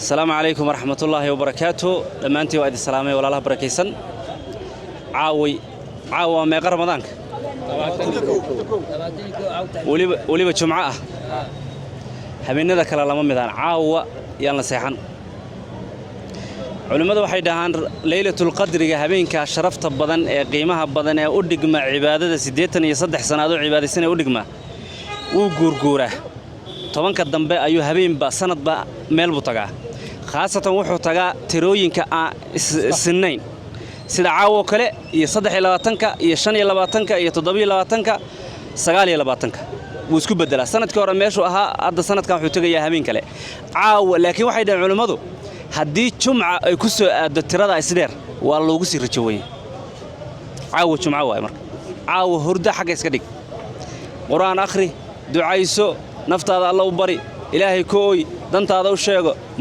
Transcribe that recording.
السلام عليكم ورحمة الله وبركاته. لما أنت وأيد السلامة ولا الله بركيسن عاوي ما يقرب رمضانك ولي بجمعة حبينا ذا كلا لما مدان عاوي يلا سيحن علماء waxay dhahaan laylatul qadriga habeenka sharafta badan ee qiimaha badan ee u dhigma cibaadada 83 sanaado cibaadaysan u dhigma uu guurguura tobanka dambe ayuu habeenba sanadba meel buu tagaa khaasatan wuxuu tagaa tirooyinka isnayn sida caawo kale iyo 23ka iyo 25ka iyo 27ka 29ka wuu isku bedelaa sanadkii hore meeshuu ahaa hadda sanadkan wuxuu tagayaa habeen kale caawo laakiin waxay dhahaan culimadu haddii jumca ay ku soo aado tirada isdheer waa loogu sii rajoway caawo jumca waay marka caawo hurda xagga iska dhig quraan akhri ducayso naftaada alla u bari ilaahay kooy dantaada u sheego